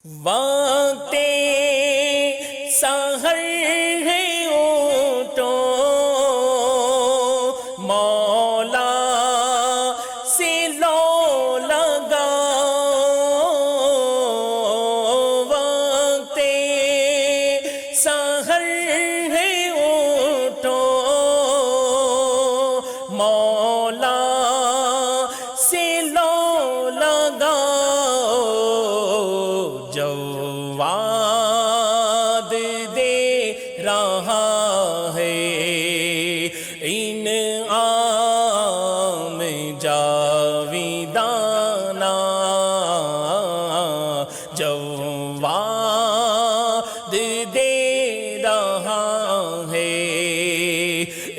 وقت سحر ہے اٹھو مولا سے لو لگاؤ، وقت سحر ہے اٹھو مولا سے لو لگاؤ، جواد دے رہا ہے انعام جاویدانہ، جواد دے رہا ہے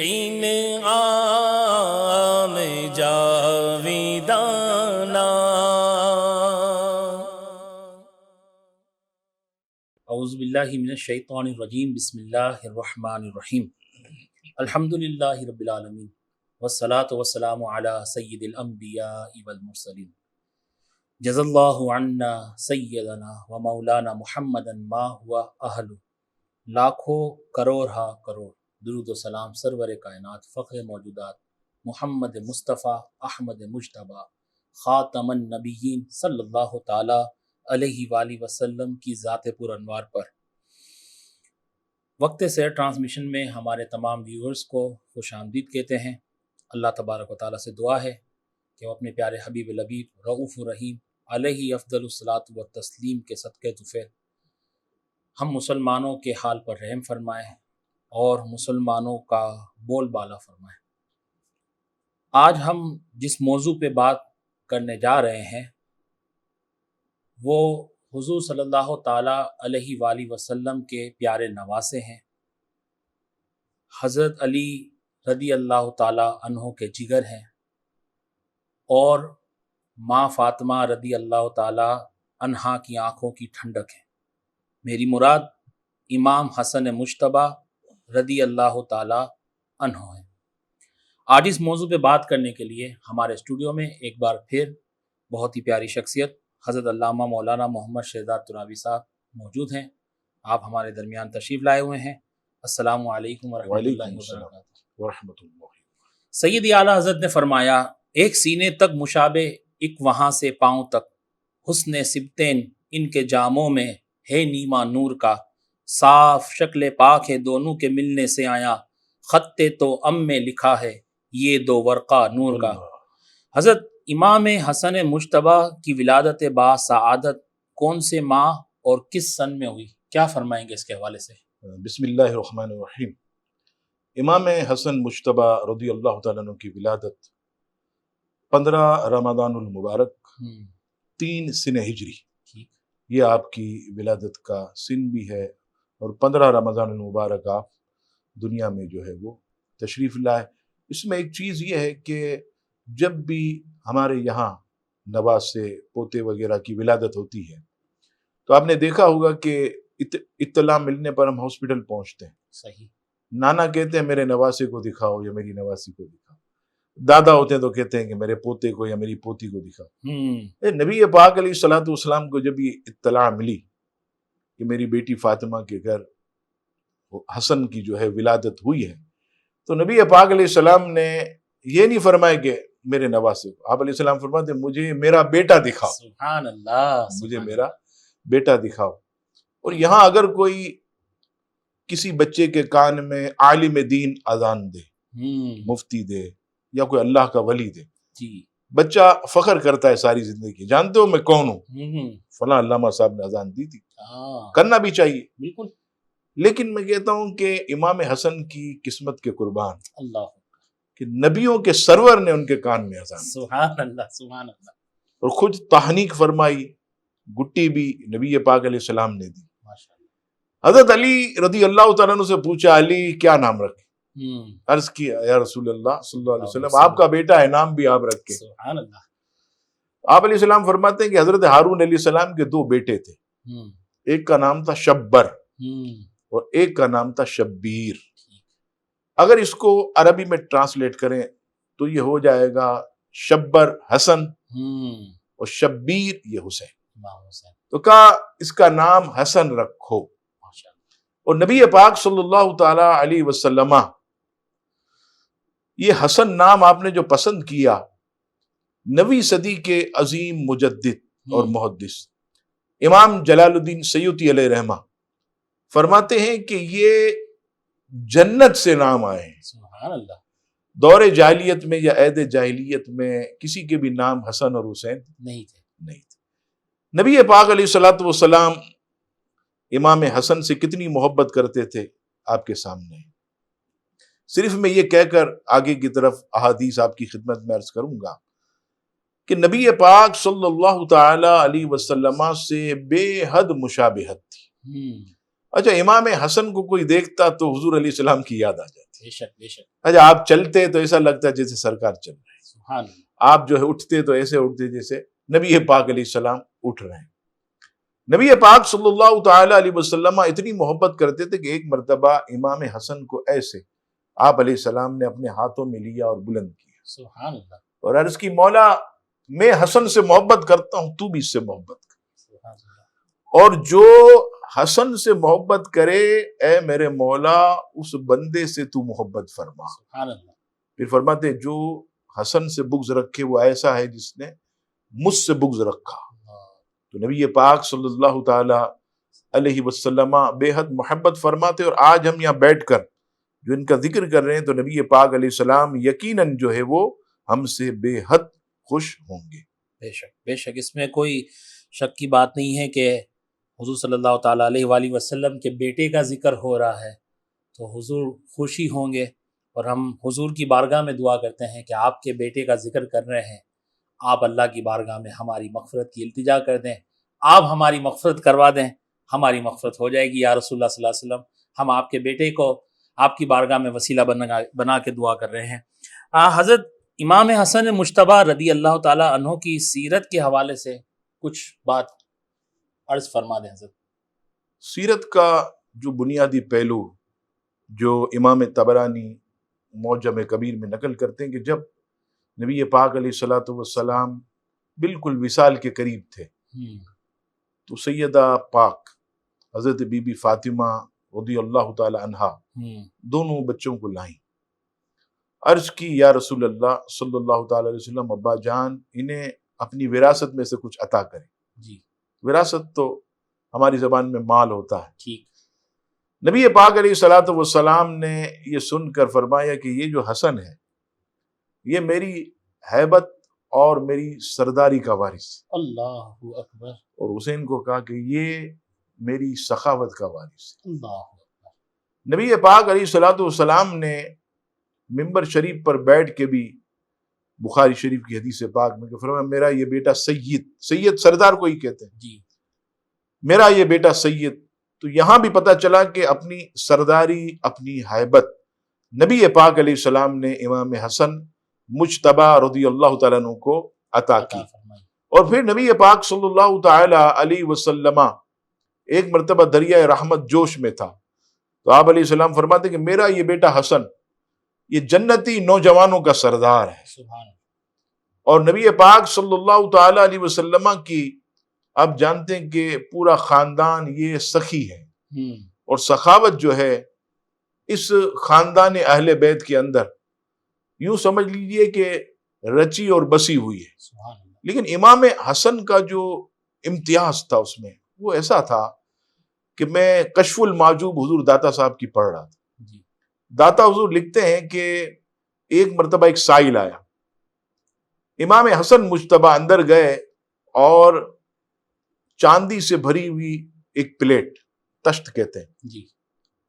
انعام جاویدانہ۔ اعوذ باللہ من الشیطان الرجیم، بسم اللہ الرحمن الرحیم، الحمدللہ رب العالمین، والصلاة والسلام علی سید الانبیاء والمرسلین، جزا اللہ عنا سیدنا و مولانا محمدا ما ہوا اہل، لاکھوں کروڑ ہا کروڑ درود و سلام سرور کائنات فخر موجودات محمد مصطفیٰ احمد مجتبیٰ خاتم النبیین صلی اللہ تعالی علیہ وآلہ وسلم کی ذات پر انوار پر۔ وقت سیر ٹرانسمیشن میں ہمارے تمام ویورز کو خوش آمدید کہتے ہیں۔ اللہ تبارک و تعالیٰ سے دعا ہے کہ وہ اپنے پیارے حبیب لبیب رؤوف الرحیم علیہ افضل الصلاۃ والتسلیم کے صدقے طفیل ہم مسلمانوں کے حال پر رحم فرمائیں اور مسلمانوں کا بول بالا فرمائیں۔ آج ہم جس موضوع پہ بات کرنے جا رہے ہیں وہ حضور صلی اللہ تعالیٰ علیہ وآلہ وسلم کے پیارے نواسے ہیں، حضرت علی رضی اللہ تعالیٰ عنہ کے جگر ہیں، اور ماں فاطمہ رضی اللہ تعالیٰ عنہا کی آنکھوں کی ٹھنڈک ہے۔ میری مراد امام حسن مجتبیٰ رضی اللہ تعالیٰ عنہ ہیں۔ آج اس موضوع پہ بات کرنے کے لیے ہمارے اسٹوڈیو میں ایک بار پھر بہت ہی پیاری شخصیت حضرت علامہ مولانا محمد شہزاد ترابی صاحب موجود ہیں۔ آپ ہمارے درمیان تشریف لائے ہوئے ہیں۔ السلام علیکم ورحمۃ اللہ وبرکاتہ۔ سید اعلیٰ حضرت نے فرمایا، ایک سینے تک مشابہ ایک وہاں سے پاؤں تک، حسن سبتین ان کے جاموں میں ہے نیما نور کا، صاف شکل پاک ہے دونوں کے ملنے سے آیا، خطے تو ام میں لکھا ہے یہ دو ورقہ نور کا۔ حضرت امام حسن مجتبیٰ کی ولادت با سعادت کون سے ماہ اور کس سن میں ہوئی؟ کیا فرمائیں گے اس کے حوالے سے؟ بسم اللہ الرحمن الرحیم۔ امام حسن مجتبیٰ رضی اللہ تعالیٰ عنہ کی ولادت 15 رمضان المبارک 3 سن ہجری، یہ آپ کی ولادت کا سن بھی ہے، اور 15 رمضان المبارک آپ دنیا میں جو ہے وہ تشریف لائے۔ اس میں ایک چیز یہ ہے کہ جب بھی ہمارے یہاں نواسے پوتے وغیرہ کی ولادت ہوتی ہے تو آپ نے دیکھا ہوگا کہ اطلاع ملنے پر ہم ہاسپٹل پہنچتے ہیں، صحیح، نانا کہتے ہیں میرے نواسے کو دکھاؤ یا میری نواسی کو دکھاؤ، دادا ہوتے ہیں تو کہتے ہیں کہ میرے پوتے کو یا میری پوتی کو دکھاؤ۔ نبی پاک علیہ الصلوۃ والسلام کو جب یہ اطلاع ملی کہ میری بیٹی فاطمہ کے گھر حسن کی جو ہے ولادت ہوئی ہے، تو نبی پاک علیہ السلام نے یہ نہیں فرمایا کہ میرے نواسے کو، آپ علیہ السلام فرماتے ہیں مجھے میرا بیٹا دکھاؤ، سبحان اللہ، مجھے میرا بیٹا دکھاؤ۔ اور یہاں اگر کوئی کسی بچے کے کان میں عالم دین اذان دے، مفتی دے یا کوئی اللہ کا ولی دے، بچہ فخر کرتا ہے ساری زندگی، جانتے ہو میں کون ہوں؟ فلاں علامہ صاحب نے اذان دی تھی۔ کرنا بھی چاہیے بالکل، لیکن میں کہتا ہوں کہ امام حسن کی قسمت کے قربان اللہ کہ نبیوں کے سرور نے ان کے کان میں اذان دی، سبحان اللہ، سبحان اللہ، اور خود تحنیک فرمائی، گٹی بھی نبی پاک علیہ السلام نے دی۔ حضرت علی رضی اللہ تعالیٰ عنہ سے پوچھا علی کیا نام رکھے؟ عرض کیا یا رسول اللہ صلی اللہ علیہ وسلم آپ کا بیٹا ہے، نام بھی آپ رکھے۔ سبحان اللہ۔ آپ علیہ السلام فرماتے ہیں کہ حضرت ہارون علیہ السلام کے 2 بیٹے تھے، ایک کا نام تھا شبر اور ایک کا نام تھا شبیر۔ اگر اس کو عربی میں ٹرانسلیٹ کریں تو یہ ہو جائے گا شبر حسن اور شبیر یہ حسین۔ تو کہا اس کا نام حسن رکھو. اور نبی پاک صلی اللہ تعالی علیہ وسلم یہ حسن نام آپ نے جو پسند کیا، 9ویں صدی کے عظیم مجدد اور محدث امام جلال الدین سیوطی علیہ رحمہ فرماتے ہیں کہ یہ جنت سے نام آئے ہیں. سبحان اللہ. دور جاہلیت میں یا عہد جاہلیت میں کسی کے بھی نام حسن اور حسین نہیں تھے. نبی پاک علیہ الصلوۃ والسلام امام حسن سے کتنی محبت کرتے تھے آپ کے سامنے. صرف میں یہ کہہ کر آگے کی طرف احادیث آپ کی خدمت میں عرض کروں گا کہ نبی پاک صلی اللہ تعالی علیہ وسلم سے بے حد مشابہت تھی. اچھا امام حسن کو کوئی دیکھتا تو حضور علیہ السلام کی یاد آ جاتی. بے شک بے شک. اچھا آپ چلتے تو ایسا لگتا ہے جیسے سرکار چل رہے ہیں. سبحان اللہ. آپ جو ہے اٹھتے تو ایسے اٹھتے جیسے نبی پاک علیہ السلام اٹھ رہے ہیں. نبی پاک صلی اللہ تعالی علیہ وسلم اتنی محبت کرتے تھے کہ ایک مرتبہ امام حسن کو ایسے آپ علیہ السلام نے اپنے ہاتھوں میں لیا اور بلند کیا. سبحان اللہ. اور عرض کی مولا میں حسن سے محبت کرتا ہوں، تو بھی اس سے محبت کر. سبحان اللہ. اور جو حسن سے محبت کرے اے میرے مولا اس بندے سے تو محبت فرما. سبحان اللہ. پھر فرماتے جو حسن سے بغض رکھے وہ ایسا ہے جس نے مجھ سے بغض رکھا. تو نبی پاک صلی اللہ تعالی علیہ وسلم بے حد محبت فرماتے. اور آج ہم یہاں بیٹھ کر جو ان کا ذکر کر رہے ہیں تو نبی پاک علیہ السلام یقیناً جو ہے وہ ہم سے بے حد خوش ہوں گے. بے شک بے شک. اس میں کوئی شک کی بات نہیں ہے کہ حضور صلی اللہ تعالیٰ علیہ وآلہ وسلم کے بیٹے کا ذکر ہو رہا ہے تو حضور خوشی ہوں گے. اور ہم حضور کی بارگاہ میں دعا کرتے ہیں کہ آپ کے بیٹے کا ذکر کر رہے ہیں، آپ اللہ کی بارگاہ میں ہماری مغفرت کی التجا کر دیں، آپ ہماری مغفرت کروا دیں، ہماری مغفرت ہو جائے گی یا رسول اللہ صلی اللہ علیہ وسلم. ہم آپ کے بیٹے کو آپ کی بارگاہ میں وسیلہ بنا کے دعا کر رہے ہیں. حضرت امام حسن مجتبیٰ رضی اللہ تعالیٰ عنہ کی سیرت کے حوالے سے کچھ بات عرض فرما دیں حضرت. سیرت کا جو بنیادی پہلو جو امام طبرانی معجم کبیر میں نقل کرتے ہیں کہ جب نبی پاک علیہ الصلوۃ والسلام بالکل وصال کے قریب تھے تو سیدہ پاک حضرت بی بی فاطمہ رضی اللہ تعالی عنہا دونوں بچوں کو لائیں. عرض کی یا رسول اللہ صلی اللہ تعالی علیہ وسلم ابا جان انہیں اپنی وراثت میں سے کچھ عطا کریں. جی. وراثت تو ہماری زبان میں مال ہوتا ہے. ٹھیک. نبی پاک علیہ الصلوۃ والسلام نے یہ سن کر فرمایا کہ یہ جو حسن ہے یہ میری ہیبت اور میری سرداری کا وارث. اللہ اکبر. اور حسین کو کہا کہ یہ میری سخاوت کا وارث. اللہ اکبر. نبی پاک علیہ الصلوۃ والسلام نے ممبر شریف پر بیٹھ کے بھی بخاری شریف کی حدیث پاک میں کہ فرمایا میرا یہ بیٹا سید سردار کو ہی کہتے ہیں جی. میرا یہ بیٹا سید. تو یہاں بھی پتہ چلا کہ اپنی سرداری اپنی ہیبت نبی پاک علیہ السلام نے امام حسن مجتبیٰ رضی اللہ تعالیٰ عنہ کو عطا کی. اور پھر نبی پاک صلی اللہ تعالی علیہ وسلم ایک مرتبہ دریائے رحمت جوش میں تھا تو آپ علیہ السلام فرماتے کہ میرا یہ بیٹا حسن یہ جنتی نوجوانوں کا سردار ہے. سبحان. اور نبی پاک صلی اللہ تعالی علیہ وسلم کی آپ جانتے ہیں کہ پورا خاندان یہ سخی ہے اور سخاوت جو ہے اس خاندان اہل بیت کے اندر یوں سمجھ لیجئے کہ رچی اور بسی ہوئی ہے. سبحان. لیکن امام حسن کا جو امتیاز تھا اس میں وہ ایسا تھا کہ میں کشف المعجوب حضور داتا صاحب کی پڑھ رہا تھا. داتا حضور لکھتے ہیں کہ ایک مرتبہ ایک سائل آیا، امام حسن مجتبیٰ اندر گئے اور چاندی سے بھری ہوئی ایک پلیٹ تشت کہتے ہیں جی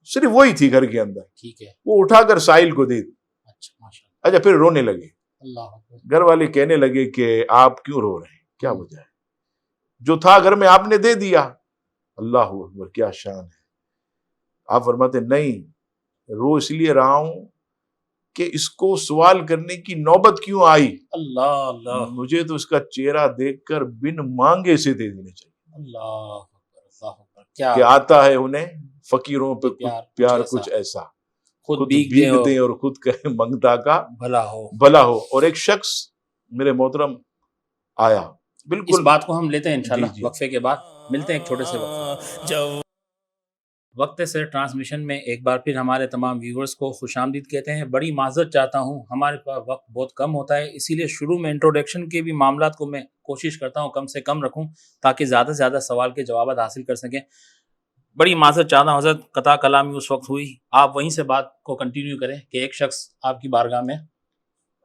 صرف وہی تھی گھر کے اندر. ٹھیک ہے. وہ اٹھا کر سائل کو دے دی. اچھا پھر رونے لگے. اللہ. گھر والے کہنے لگے کہ آپ کیوں رو رہے ہیں، کیا وجہ ہے؟ جو تھا گھر میں آپ نے دے دیا. اللہ اکبر کیا شان ہے. آپ فرماتے نہیں رو اس لیے رہا ہوں کہ اس کو سوال کرنے کی نوبت کیوں آئی. اللہ اللہ. مجھے تو اس کا چہرہ دیکھ کر بن مانگے سے دے دینے چاہیے. اللہ اکبر. کیا کہ آتا ہے انہیں فقیروں پہ پیار کچھ ایسا خود بھیگ دیں اور خود کہے منگتا کا بھلا ہو. اور ایک شخص میرے محترم آیا بالکل اس بات کو ہم لیتے ہیں انشاءاللہ جی. وقفے کے بعد. ملتے ہیں ایک چھوٹے سے وقت سے ٹرانسمیشن میں ایک بار پھر ہمارے تمام ویورز کو خوش آمدید کہتے ہیں. بڑی معذرت چاہتا ہوں، ہمارے پاس وقت بہت کم ہوتا ہے، اسی لیے شروع میں انٹروڈکشن کے بھی معاملات کو میں کوشش کرتا ہوں کم سے کم رکھوں تاکہ زیادہ سے زیادہ سوال کے جوابات حاصل کر سکیں. بڑی معذرت چاہتا ہوں حضرت، قطع کلامی اس وقت ہوئی، آپ وہیں سے بات کو کنٹینیو کریں کہ ایک شخص آپ کی بارگاہ میں.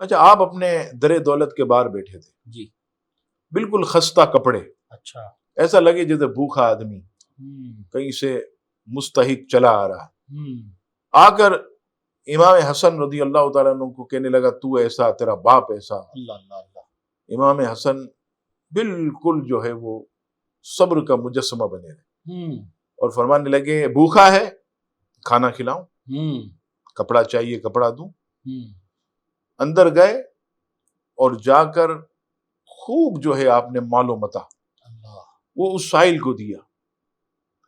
اچھا، آپ اپنے در دولت کے باہر بیٹھے تھے جی. بالکل خستہ کپڑے. اچھا. ایسا لگے جیسے بھوکھا آدمی کہیں سے مستحق چلا آ رہا. آ کر امام حسن رضی اللہ تعالیٰ عنہ کو کہنے لگا تو ایسا، تیرا باپ ایسا. اللہ اللہ اللہ. امام حسن بالکل جو ہے وہ صبر کا مجسمہ بنے رہے اور فرمانے لگے بھوکا ہے کھانا کھلاؤں، کپڑا چاہیے کپڑا دوں. اندر گئے اور جا کر خوب جو ہے آپ نے مال و متاع وہ اس سائل کو دیا.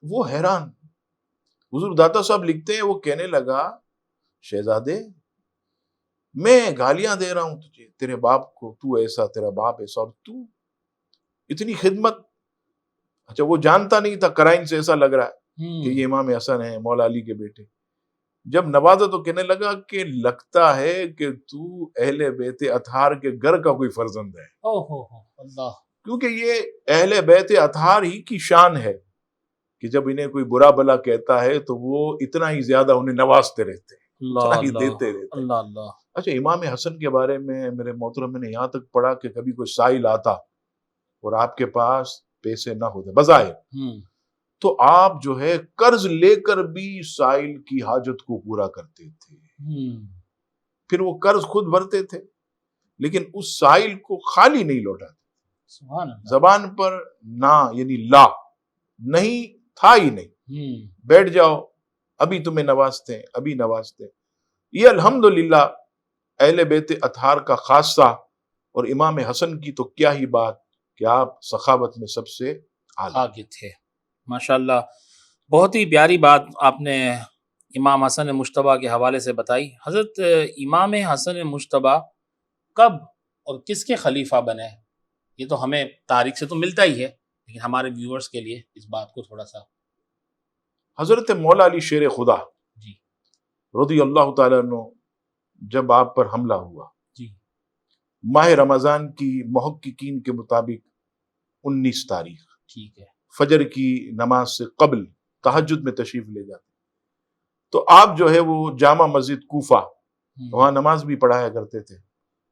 وہ حیران. حضور داتا صاحب لکھتے ہیں وہ کہنے لگا شہزادے میں گالیاں دے رہا ہوں تجھے، تیرے باپ کو، تو ایسا، تیرا باپ ایسا، اور تو اتنی خدمت. اچھا، وہ جانتا نہیں تھا، کرائن سے ایسا لگ رہا ہے کہ یہ امام حسن ہے، مولا علی کے بیٹے. جب نوازا تو کہنے لگا کہ لگتا ہے کہ تو اہل بیت اطہار کے گھر کا کوئی فرزند ہے. اللہ. کیونکہ یہ اہل بیت اطہار ہی کی شان ہے کہ جب انہیں کوئی برا بلا کہتا ہے تو وہ اتنا ہی زیادہ انہیں نوازتے رہتے ہیں، اتنا ہی دیتے رہتے ہیں. اللہ اللہ. اچھا، امام حسن کے بارے میں میرے محترم نے یہاں تک پڑھا کہ کبھی کوئی سائل آتا اور آپ کے پاس پیسے نہ ہوتے بظاہر تو آپ جو ہے قرض لے کر بھی سائل کی حاجت کو پورا کرتے تھے. پھر وہ قرض خود بھرتے تھے لیکن اس سائل کو خالی نہیں لوٹاتے. زبان پر نہ یعنی لا نہیں تھا ہی نہیں. بیٹھ جاؤ ابھی تمہیں نوازتے ہیں، ابھی نوازتے ہیں. یہ الحمدللہ اہل بیت اطہار کا خاصہ. اور امام حسن کی تو کیا ہی بات کہ آپ سخاوت میں سب سے آگے تھے. ماشاءاللہ، بہت ہی پیاری بات آپ نے امام حسن مجتبیٰ کے حوالے سے بتائی. حضرت امام حسن مجتبیٰ کب اور کس کے خلیفہ بنے؟ یہ تو ہمیں تاریخ سے تو ملتا ہی ہے لیکن ہمارے ویورز کے لیے اس بات کو تھوڑا سا. حضرت مولا علی شیر خدا جی رضی اللہ تعالیٰ عنہ جب آپ پر حملہ ہوا جی ماہ رمضان کی محققین کے مطابق 19 تاریخ، ٹھیک ہے، فجر کی نماز سے قبل تہجد میں تشریف لے جاتے تو آپ جو ہے وہ جامع مسجد کوفہ وہاں نماز بھی پڑھایا کرتے تھے.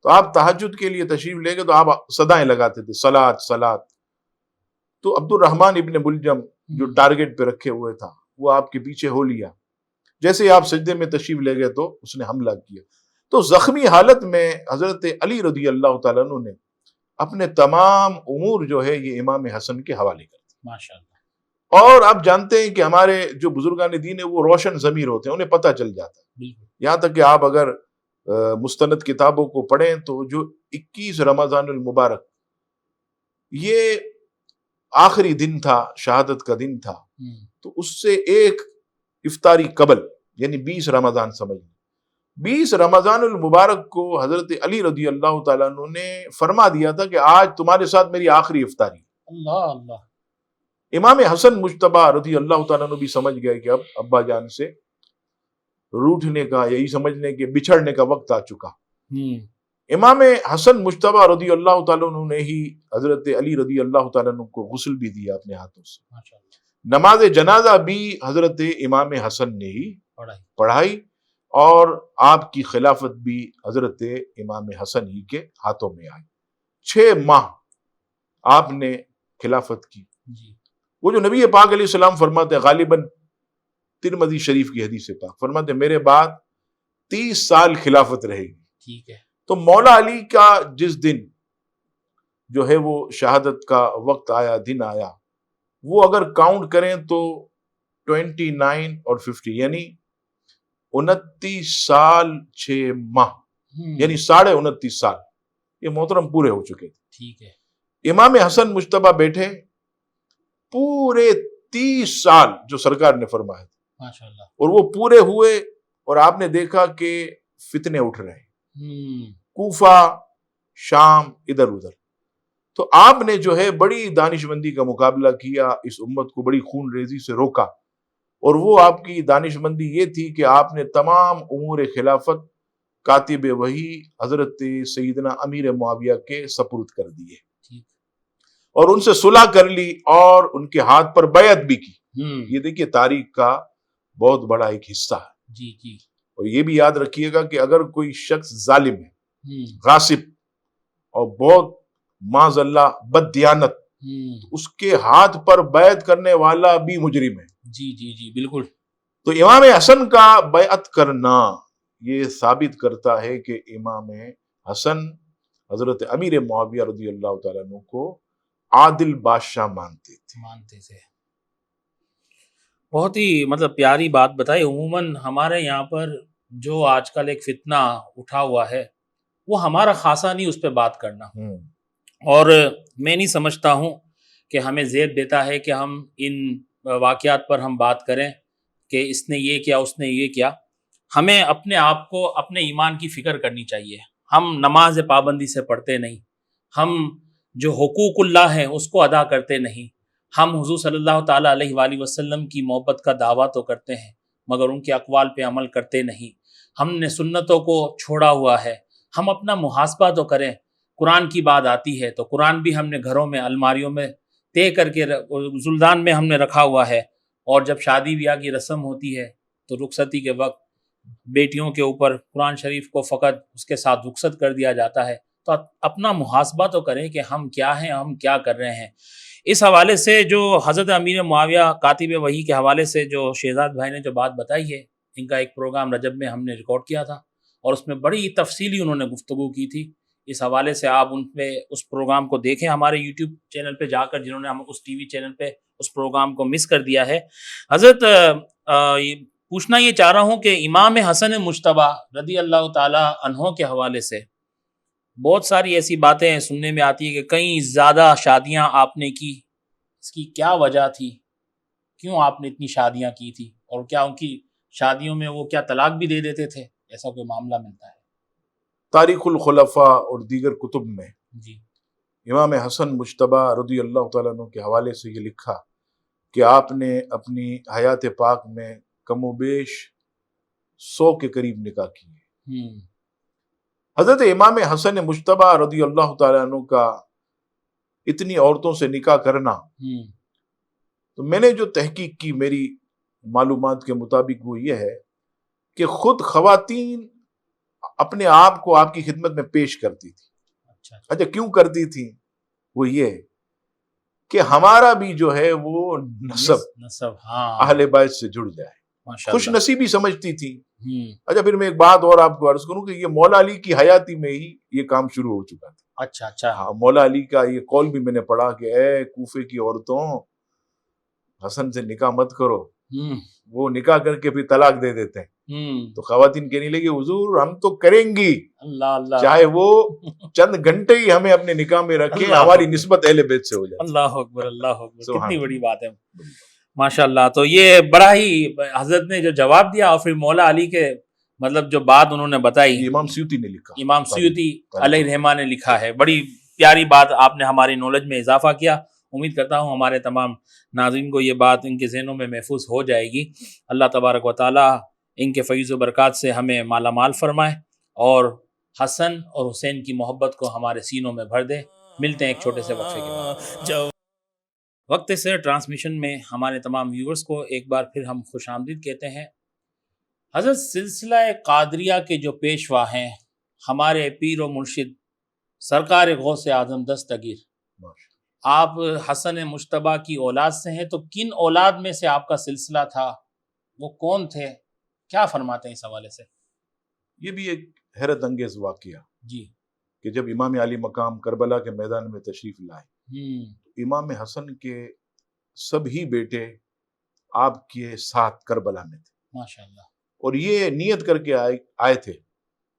تو آپ تہجد کے لیے تشریف لے گئے تو آپ صدائیں لگاتے تھے صلاۃ صلاۃ. تو عبد الرحمن ابن ملجم جو ٹارگٹ پہ رکھے ہوئے تھا وہ آپ کے پیچھے ہو لیا. جیسے ہی آپ سجدے میں تشریف لے گئے تو اس نے حملہ کیا. تو زخمی حالت میں حضرت علی رضی اللہ تعالیٰ عنہ نے اپنے تمام امور جو ہے یہ امام حسن کے حوالے کر دی. ماشاءاللہ. اور آپ جانتے ہیں کہ ہمارے جو بزرگان دین ہیں وہ روشن ضمیر ہوتے ہیں، انہیں پتہ چل جاتا ہے. یہاں تک کہ آپ اگر مستند کتابوں کو پڑھیں تو جو 21 رمضان المبارک یہ آخری دن تھا، شہادت کا دن تھا، تو اس سے ایک افطاری قبل یعنی 20 رمضان سمجھ لیں، 20 رمضان المبارک کو حضرت علی رضی اللہ تعالیٰ عنہ نے فرما دیا تھا کہ آج تمہارے ساتھ میری آخری افطاری. اللہ اللہ. امام حسن مجتبیٰ رضی اللہ تعالیٰ عنہ بھی سمجھ گئے کہ اب ابا جان سے روٹھنے کا، یہی سمجھ لیں کہ بچھڑنے کا وقت آ چکا. امام حسن مجتبیٰ رضی اللہ تعالیٰ عنہ نے ہی حضرت علی رضی اللہ تعالیٰ عنہ کو غسل بھی دیا اپنے ہاتھوں سے. نماز جنازہ بھی حضرت امام حسن نے ہی پڑھائی اور آپ کی خلافت بھی حضرت امام حسن ہی کے ہاتھوں میں آئی. 6 ماہ آپ نے خلافت کی. وہ جو نبی پاک علیہ السلام فرماتے ہیں، غالباً ترمذی شریف کی حدیث پاک فرماتے ہیں میرے بعد 30 سال خلافت رہے گی. ٹھیک ہے. تو مولا علی کا جس دن جو ہے وہ شہادت کا وقت آیا، دن آیا، وہ اگر کاؤنٹ کریں تو 29 اور 50 یعنی 29 سال 6 ماہ یعنی 29.5 سال یہ محترم پورے ہو چکے تھے. ٹھیک ہے. امام حسن مجتبیٰ بیٹھے پورے 30 سال جو سرکار نے فرمایا تھا ماشاءاللہ، اور وہ پورے ہوئے اور آپ نے دیکھا کہ فتنے اٹھ رہے ہیں کوفہ، شام، ادھر ادھر. تو آپ نے جو ہے بڑی دانش مندی کا مقابلہ کیا، اس امت کو بڑی خون ریزی سے روکا، اور وہ آپ کی دانش مندی یہ تھی کہ آپ نے تمام امور خلافت کاتب وحی حضرت سیدنا امیر معاویہ کے سپرد کر دیے، اور ان سے صلح کر لی اور ان کے ہاتھ پر بیعت بھی کی۔ یہ دیکھیے تاریخ کا بہت بڑا ایک حصہ ہے۔ جی جی۔ اور یہ بھی یاد رکھیے گا کہ اگر کوئی شخص ظالم ہے، غاصب اور بہت معاذ اللہ بد دیانت، اس کے ہاتھ پر بیعت کرنے والا بھی مجرم ہے۔ جی جی جی بالکل۔ تو امام حسن کا بیعت کرنا یہ ثابت کرتا ہے کہ امام حسن حضرت امیر معاویہ رضی اللہ تعالیٰ عنہ کو عادل بادشاہ مانتے تھے۔ بہت ہی مطلب پیاری بات بتائی۔ عموماً ہمارے یہاں پر جو آج کل ایک فتنہ اٹھا ہوا ہے وہ ہمارا خاصا نہیں اس پہ بات کرنا، اور میں نہیں سمجھتا ہوں کہ ہمیں زیب دیتا ہے کہ ہم ان واقعات پر ہم بات کریں کہ اس نے یہ کیا اس نے یہ کیا۔ ہمیں اپنے آپ کو اپنے ایمان کی فکر کرنی چاہیے۔ ہم نماز پابندی سے پڑھتے نہیں، ہم جو حقوق اللہ ہیں اس کو ادا کرتے نہیں، ہم حضور صلی اللہ تعالیٰ علیہ وآلہ وسلم کی محبت کا دعویٰ تو کرتے ہیں مگر ان کے اقوال پہ عمل کرتے نہیں، ہم نے سنتوں کو چھوڑا ہوا ہے۔ ہم اپنا محاسبہ تو کریں۔ قرآن کی بات آتی ہے تو قرآن بھی ہم نے گھروں میں الماریوں میں طے کر کے زلدان میں ہم نے رکھا ہوا ہے، اور جب شادی بیاہ کی رسم ہوتی ہے تو رخصتی کے وقت بیٹیوں کے اوپر قرآن شریف کو فقط اس کے ساتھ رخصت کر دیا جاتا ہے۔ تو اپنا محاسبہ تو کریں کہ ہم کیا ہیں، ہم کیا کر رہے ہیں۔ اس حوالے سے جو حضرت امیر معاویہ کاتب وحی کے حوالے سے جو شہزاد بھائی نے جو بات بتائی ہے، ان کا ایک پروگرام رجب میں ہم نے ریکارڈ کیا تھا اور اس میں بڑی تفصیلی انہوں نے گفتگو کی تھی۔ اس حوالے سے آپ ان پہ اس پروگرام کو دیکھیں ہمارے یوٹیوب چینل پہ جا کر، جنہوں نے ہم اس ٹی وی چینل پہ اس پروگرام کو مس کر دیا ہے۔ حضرت پوچھنا یہ چاہ رہا ہوں کہ امام حسن مجتبی رضی اللہ تعالی عنہ کے حوالے سے بہت ساری ایسی باتیں سننے میں آتی ہے کہ کئی زیادہ شادیاں آپ نے کی، اس کی کیا وجہ تھی؟ کیوں آپ نے اتنی شادیاں کی تھی؟ اور کیا ان کی شادیوں میں وہ کیا طلاق بھی دے دیتے تھے؟ ایسا کوئی معاملہ ملتا ہے؟ تاریخ الخلفاء اور دیگر کتب میں جی امام حسن مجتبی رضی اللہ تعالیٰ عنہ کے حوالے سے یہ لکھا کہ آپ نے اپنی حیات پاک میں کم و بیش 100 کے قریب نکاح کیے۔ حضرت امام حسن مجتبی رضی اللہ تعالیٰ عنہ کا اتنی عورتوں سے نکاح کرنا، تو میں نے جو تحقیق کی میری معلومات کے مطابق وہ یہ ہے کہ خود خواتین اپنے آپ کو آپ کی خدمت میں پیش کرتی تھی۔ اچھا کیوں کرتی تھی؟ وہ یہ کہ ہمارا بھی جو ہے وہ نسب اہل بیت سے جڑ جائے، خوش نصیبی سمجھتی تھی۔ اچھا پھر میں ایک بات اور آپ کو عرض کروں کہ یہ مولا علی کی حیاتی میں ہی یہ کام شروع ہو چکا تھا۔ اچھا ہاں، مولا علی کا یہ قول بھی میں نے پڑھا کہ اے کوفے کی عورتوں، حسن سے نکاح مت کرو، وہ نکاح کر کے پھر طلاق دے دیتے ہیں۔ تو خواتین کہنے لگی حضور ہم تو کریں گی، چاہے وہ چند گھنٹے ہی ہمیں اپنے نکاح میں رکھیں، ہماری نسبت اہل بیت سے ہو جائے۔ اللہ اکبر، اللہ اکبر، کتنی بڑی بات ہے ماشاءاللہ۔ تو یہ بڑا ہی حضرت نے جو جواب دیا، اور پھر مولا علی کے مطلب جو بات انہوں نے بتائی، امام سیوطی نے لکھا، امام سیوطی علیہ الرحمہ نے لکھا ہے۔ بڑی پیاری بات آپ نے ہماری نالج میں اضافہ کیا۔ امید کرتا ہوں ہمارے تمام ناظرین کو یہ بات ان کے ذہنوں میں محفوظ ہو جائے گی۔ اللہ تبارک و تعالی ان کے فیض و برکات سے ہمیں مالا مال فرمائے اور حسن اور حسین کی محبت کو ہمارے سینوں میں بھر دے۔ ملتے ہیں ایک چھوٹے سے وقفے کے بعد۔ وقت سے ٹرانسمیشن میں ہمارے تمام ویورز کو ایک بار پھر ہم خوش آمدید کہتے ہیں۔ حضرت سلسلہ قادریہ کے جو پیشوا ہیں، ہمارے پیر و مرشد سرکار غوث اعظم دستگیر، آپ حسن مجتبی کی اولاد سے ہیں، تو کن اولاد میں سے آپ کا سلسلہ تھا؟ وہ کون تھے؟ کیا فرماتے ہیں اس حوالے سے؟ یہ بھی ایک حیرت انگیز واقعہ جی کہ جب امام علی مقام کربلا کے میدان میں تشریف لائے، امام حسن کے سبھی بیٹے آپ کے ساتھ کربلا میں تھے ماشاءاللہ، اور یہ نیت کر کے آئے تھے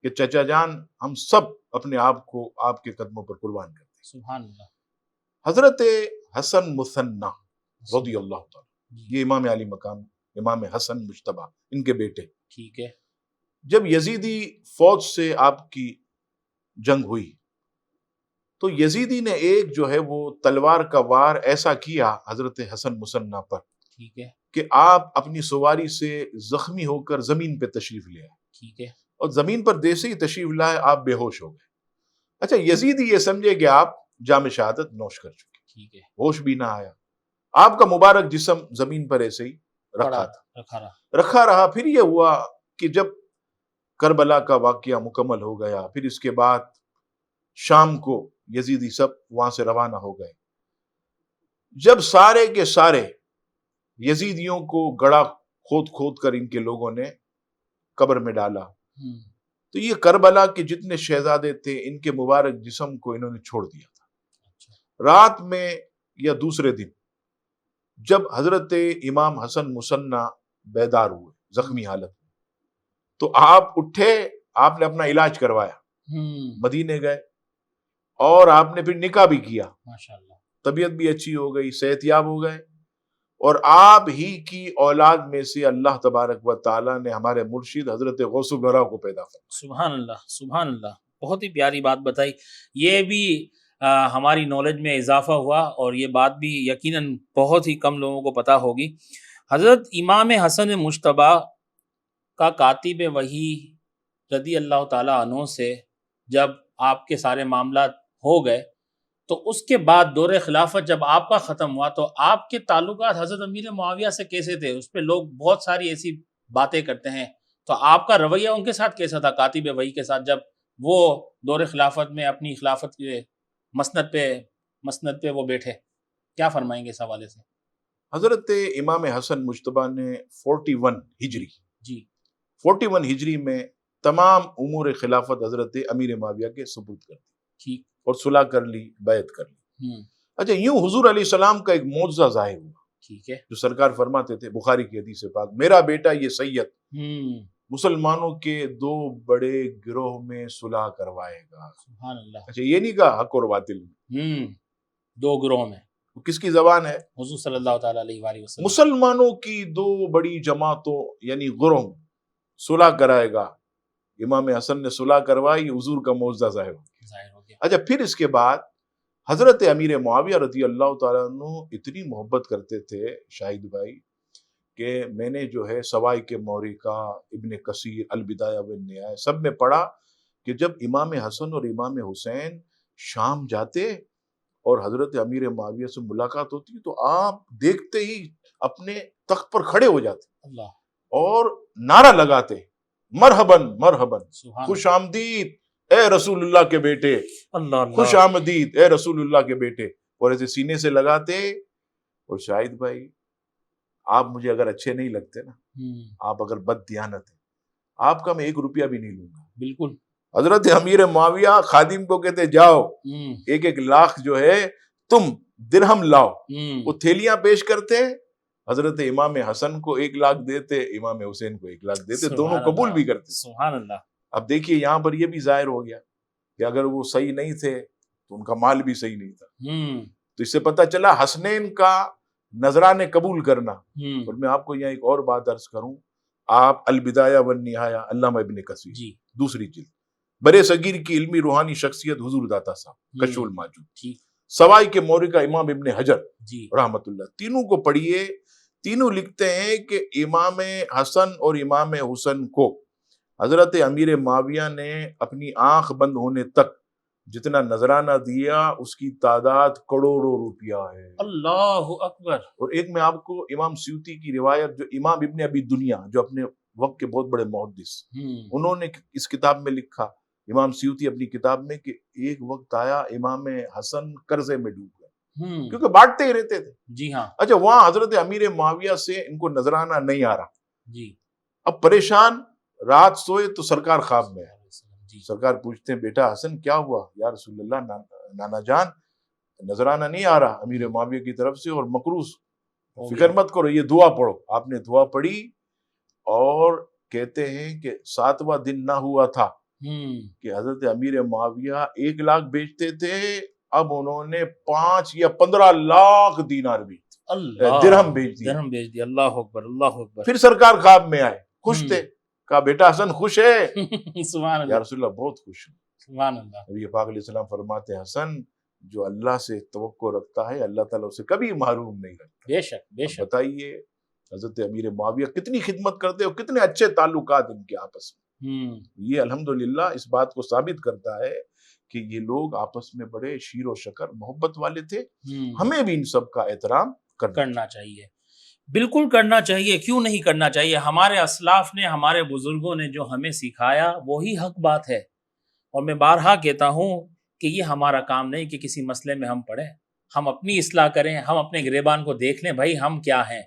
کہ چچا جان ہم سب اپنے آپ کو آپ کے قدموں پر قربان کرتے ہیں۔ سبحان اللہ۔ حضرت حسن مثنی رضی اللہ تعالیٰ، یہ امام علی مقام امام حسن مجتبی ان کے بیٹے، ٹھیک ہے۔ جب یزیدی فوج سے آپ کی جنگ ہوئی تو یزیدی نے ایک جو ہے وہ تلوار کا وار ایسا کیا حضرت حسن مثنیٰ پر، ٹھیک ہے، کہ آپ اپنی سواری سے زخمی ہو کر زمین پہ تشریف لے آئے، ٹھیک ہے، اور زمین پر جیسے ہی تشریف لائے آپ بے ہوش ہو گئے۔ اچھا، یزیدی یہ سمجھے کہ آپ جام شہادت نوش کر چکے، ٹھیک ہے، ہوش بھی نہ آیا، آپ کا مبارک جسم زمین پر ایسے ہی رکھا رہا۔ پھر یہ ہوا کہ جب کربلا کا واقعہ مکمل ہو گیا، پھر اس کے بعد شام کو یزیدی سب وہاں سے روانہ ہو گئے۔ جب سارے کے سارے یزیدیوں کو گڑھا کھود کر ان کے لوگوں نے قبر میں ڈالا، تو یہ کربلا کے جتنے شہزادے تھے ان کے مبارک جسم کو انہوں نے چھوڑ دیا تھا۔ رات میں یا دوسرے دن جب حضرت امام حسن مثنیٰ بیدار ہوئے زخمی حالت میں، تو آپ اٹھے، آپ نے اپنا علاج کروایا، مدینے گئے، اور آپ نے پھر نکاح بھی کیا، ماشاءاللہ، طبیعت بھی اچھی ہو گئی، صحت یاب ہو گئے، اور آپ ہی کی اولاد میں سے اللہ تبارک و تعالیٰ نے ہمارے مرشد حضرت غوث الورا کو پیدا فرمایا۔ سبحان اللہ، سبحان اللہ، بہت ہی پیاری بات بتائی۔ یہ بھی ہماری نالج میں اضافہ ہوا، اور یہ بات بھی یقیناً بہت ہی کم لوگوں کو پتہ ہوگی۔ حضرت امام حسن مجتبیٰ کا کاتب وحی رضی اللہ تعالیٰ عنہ سے جب آپ کے سارے معاملات ہو گئے، تو اس کے بعد دور خلافت جب آپ کا ختم ہوا، تو آپ کے تعلقات حضرت امیر معاویہ سے کیسے تھے؟ اس پہ لوگ بہت ساری ایسی باتیں کرتے ہیں، تو آپ کا رویہ ان کے ساتھ کیسا تھا، کاتب وحی کے ساتھ، جب وہ دور خلافت میں اپنی خلافت کے مسند پہ وہ بیٹھے؟ کیا فرمائیں گے اس حوالے سے؟ حضرت امام حسن مجتبیٰ نے 41 ہجری جی 41 ہجری میں تمام امور خلافت حضرت امیر معاویہ کے سپرد کر دی، ٹھیک، اور صلح کر لی، بیعت کر لی۔ اچھا، یوں حضور علیہ السلام کا ایک معجزہ ظاہر ہوا، ٹھیک ہے، جو سرکار فرماتے تھے بخاری کی حدیث پاک، میرا بیٹا یہ سید مسلمانوں کے 2 بڑے گروہ میں صلح کروائے گا۔ سبحان اللہ۔ اچھا، یہ نہیں کہا حق اور باطل میں، 2 گروہ میں، کس کی زبان ہے؟ حضور صلی اللہ تعالیٰ علیہ وآلہ وسلم، مسلمانوں کی 2 بڑی جماعتوں یعنی گروہ صلح کرائے گا۔ امام حسن نے صلح کروائی، حضور کا معجزہ ظاہر ہو گیا۔ اچھا، پھر اس کے بعد حضرت امیر معاویہ رضی اللہ تعالیٰ عنہ اتنی محبت کرتے تھے شاہد بھائی، کہ میں نے جو ہے سوائے مورکہ، ابن کثیر، البدایہ والنہایہ سب میں پڑھا کہ جب امام حسن اور امام حسین شام جاتے اور حضرت امیر معاویہ سے ملاقات ہوتی تو آپ دیکھتے ہی اپنے تخت پر کھڑے ہو جاتے اللہ، اور نعرہ لگاتے، مرحباً مرحباً، سبحان خوش آمدید اے رسول اللہ کے بیٹے، اللہ، خوش آمدید اے رسول اللہ کے بیٹے، اور ایسے سینے سے لگاتے۔ اور شاہد بھائی، آپ مجھے اگر اچھے نہیں لگتے نا، آپ اگر بد دیانت ہیں، آپ کا میں 1 روپیہ بھی نہیں لوں گا۔ بالکل۔ حضرت امیر معاویہ خادم کو کہتے جاؤ 1 لاکھ جو ہے تم درہم لاؤ، وہ تھیلیاں پیش کرتے، حضرت امام حسن کو 1 لاکھ دیتے، امام حسین کو 1 لاکھ دیتے، دونوں قبول بھی کرتے۔ سبحان اللہ۔ اب دیکھیے یہاں پر یہ بھی ظاہر ہو گیا کہ اگر وہ صحیح نہیں تھے تو ان کا مال بھی صحیح نہیں تھا، تو اس سے پتہ چلا حسنین کا نذرانے قبول کرنا۔ اور میں آپ کو یہاں ایک اور بات عرض کروں، آپ البدایہ والنہایہ علامہ ابن کثیر جی 2 جلد، برے صغیر کی علمی روحانی شخصیت حضور داتا صاحب کشف الماجود، سوائے مورکہ امام ابن حجر رحمت اللہ، تینوں کو پڑھیے۔ تینوں لکھتے ہیں کہ امام حسن اور امام حسن کو حضرت امیر معاویہ نے اپنی آنکھ بند ہونے تک جتنا نذرانہ دیا اس کی تعداد کروڑوں روپیہ ہے۔ اللہ اکبر۔ اور ایک میں آپ کو امام سیوطی کی روایت، جو امام ابن ابی دنیا جو اپنے وقت کے بہت بڑے محدث، انہوں نے اس کتاب میں لکھا، امام سیوطی اپنی کتاب میں، کہ ایک وقت آیا امام حسن قرضے میں ڈوب گئے، کیونکہ بانٹتے ہی رہتے تھے۔ جی ہاں۔ اچھا، وہاں حضرت امیر معاویہ سے ان کو نذرانہ نہیں آ رہا، جی، اب پریشان، رات سوئے تو سرکار خواب میں ہے۔ سرکار پوچھتے ہیں بیٹا حسن کیا ہوا؟ یا رسول اللہ، نانا جان نذرانہ نہیں آ رہا امیر معاویہ کی طرف سے اور مقروض، فکر مت کرو، یہ دعا پڑھو۔ آپ نے دعا پڑھی اور کہتے ہیں کہ 7واں دن نہ ہوا تھا کہ حضرت امیر معاویہ 1 لاکھ بیچتے تھے، اب انہوں نے 5 یا 15 لاکھ دینار درہم بیچ دیا۔ اللہ اکبر، اللہ اکبر۔ پھر سرکار خواب میں آئے، خوش تھے، کہا بیٹا حسن خوش ہے؟ سبحان اللہ۔ یا رسول اللہ بہت خوش ہوں۔ سبحان اللہ. نبی پاک علیہ السلام فرماتے ہیں حسن جو اللہ سے توقع رکھتا ہے اللہ تعالیٰ اسے کبھی محروم نہیں رکھتا. بے شک بے شک. بتائیے حضرت امیر معاویہ کتنی خدمت کرتے اور کتنے اچھے تعلقات ان کے آپس میں. یہ الحمدللہ اس بات کو ثابت کرتا ہے کہ یہ لوگ آپس میں بڑے شیر و شکر محبت والے تھے. ہمیں بھی ان سب کا احترام کرنا چاہیے. بالکل کرنا چاہیے. کیوں نہیں کرنا چاہیے؟ ہمارے اسلاف نے، ہمارے بزرگوں نے جو ہمیں سکھایا وہی حق بات ہے. اور میں بارہا کہتا ہوں کہ یہ ہمارا کام نہیں کہ کسی مسئلے میں ہم پڑھیں. ہم اپنی اصلاح کریں، ہم اپنے گریبان کو دیکھ لیں بھائی ہم کیا ہیں.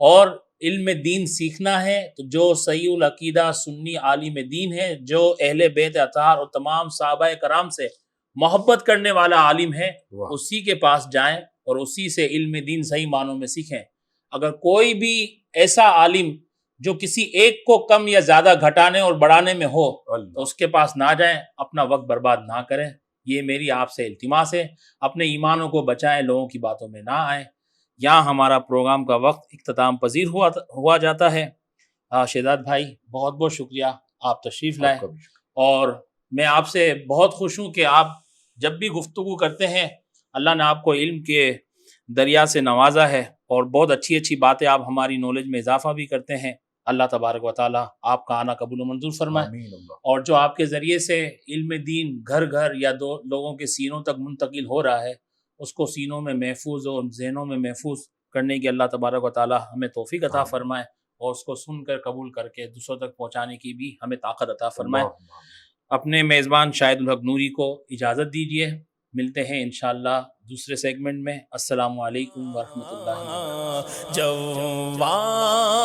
اور علم دین سیکھنا ہے تو جو صحیح العقیدہ سنی عالم دین ہے، جو اہل بیت اطہار اور تمام صحابہ کرام سے محبت کرنے والا عالم ہے، اسی کے پاس جائیں اور اسی سے علم دین صحیح معنوں میں سیکھیں. اگر کوئی بھی ایسا عالم جو کسی ایک کو کم یا زیادہ گھٹانے اور بڑھانے میں ہو تو اس کے پاس نہ جائیں، اپنا وقت برباد نہ کریں. یہ میری آپ سے التماس ہے. اپنے ایمانوں کو بچائیں، لوگوں کی باتوں میں نہ آئیں. یہاں ہمارا پروگرام کا وقت اختتام پذیر ہوا جاتا ہے. شہزاد بھائی بہت بہت شکریہ، آپ تشریف لائے. اور میں آپ سے بہت خوش ہوں کہ آپ جب بھی گفتگو کرتے ہیں اللہ نے آپ کو علم کے دریا سے نوازا ہے اور بہت اچھی اچھی باتیں آپ ہماری نالج میں اضافہ بھی کرتے ہیں. اللہ تبارک و تعالی آپ کا آنا قبول و منظور فرمائے. اور جو آپ کے ذریعے سے علم دین گھر گھر یا لوگوں کے سینوں تک منتقل ہو رہا ہے اس کو سینوں میں محفوظ اور ذہنوں میں محفوظ کرنے کی اللہ تبارک و تعالی ہمیں توفیق عطا فرمائے اور اس کو سن کر قبول کر کے دوسروں تک پہنچانے کی بھی ہمیں طاقت عطا فرمائے. اپنے میزبان شاہد الحق نوری کو اجازت دیجیے. ملتے ہیں انشاءاللہ دوسرے سیگمنٹ میں. السلام علیکم ورحمۃ اللہ وبرکاتہ.